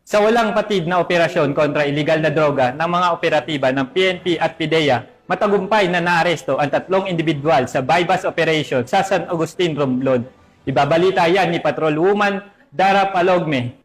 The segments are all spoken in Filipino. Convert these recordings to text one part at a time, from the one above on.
Sa walang patid na operasyon kontra iligal na droga ng mga operatiba ng PNP at PIDEA, matagumpay na naaresto ang 3 individual sa bypass operation sa San Agustin, Romblon. Ibabalita yan ni Patrolwoman Dara Palogme.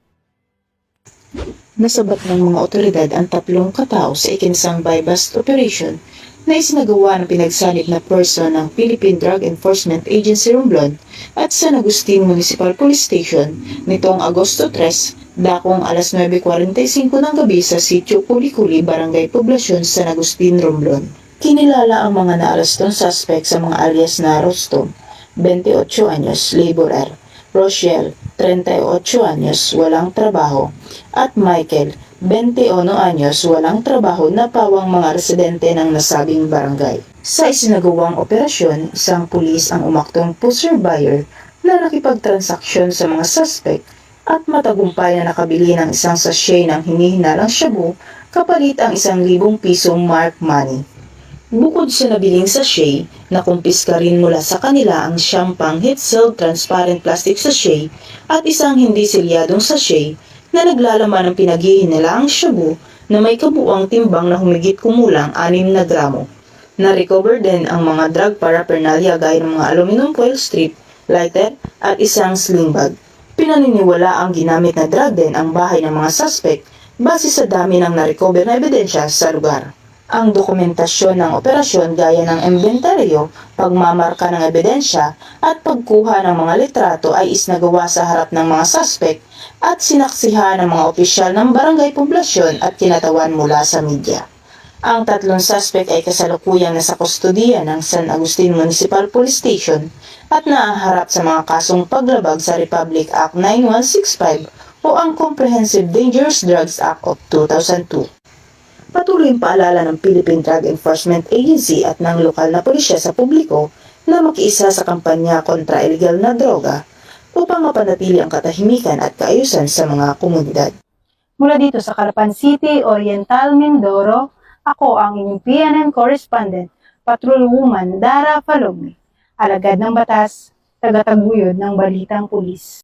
Nasabat ng mga otoridad ang 3 katao sa ikinsang bypass operation na isinagawa ng pinagsanib na person ng Philippine Drug Enforcement Agency Romblon at San Agustin Municipal Police Station nitong Agosto 3, dakong alas 9:45 ng gabi sa sitio Kuli-Kuli, Barangay Poblasyon, San Agustin, Romblon. Kinilala ang mga naarestong suspect sa mga alias na Rostom, 28 anyos, laborer; Rochelle, 38 anyos, walang trabaho; at Michael, 21 anyos, walang trabaho na pawang mga residente ng nasabing barangay. Sa isinagawang operasyon, isang pulis ang umaktong pusher buyer na nakipagtransaksyon sa mga suspect at matagumpay na nakabili ng isang sachet ng hinihinalang shabu kapalit ang 1,000 pisong mark money. Bukod sa nabiling sachet, nakumpiska rin mula sa kanila ang siyang heat-sealed transparent plastic sachet at isang hindi selyadong sachet na naglalaman ng pinaghihinalaang shabu na may kabuuang timbang na humigit kumulang 6 na gramo. Na-recover din ang mga drug paraphernalia gaya ng mga aluminum foil strip, lighter at isang sling bag. Pinaniniwala ang ginamit na drug din ang bahay ng mga suspect base sa dami ng na-recover na ebidensya sa lugar. Ang dokumentasyon ng operasyon gaya ng inventaryo, pagmamarka ng ebidensya at pagkuha ng mga litrato ay isnagawa sa harap ng mga suspect at sinaksihan ng mga opisyal ng barangay poblasyon at kinatawan mula sa media. Ang 3 suspect ay kasalukuyang nasa kustodiya ng San Agustin Municipal Police Station at naaharap sa mga kasong paglabag sa Republic Act 9165 o ang Comprehensive Dangerous Drugs Act of 2002. Patuloy ang paalala ng Philippine Drug Enforcement Agency at ng lokal na pulisya sa publiko na makiisa sa kampanya kontra illegal na droga upang mapanatili ang katahimikan at kaayusan sa mga komunidad. Mula dito sa Calapan City, Oriental, Mindoro, ako ang inyong PNN correspondent, Patrolwoman Dara Palogme, alagad ng batas, tagataguyod ng balitang pulis.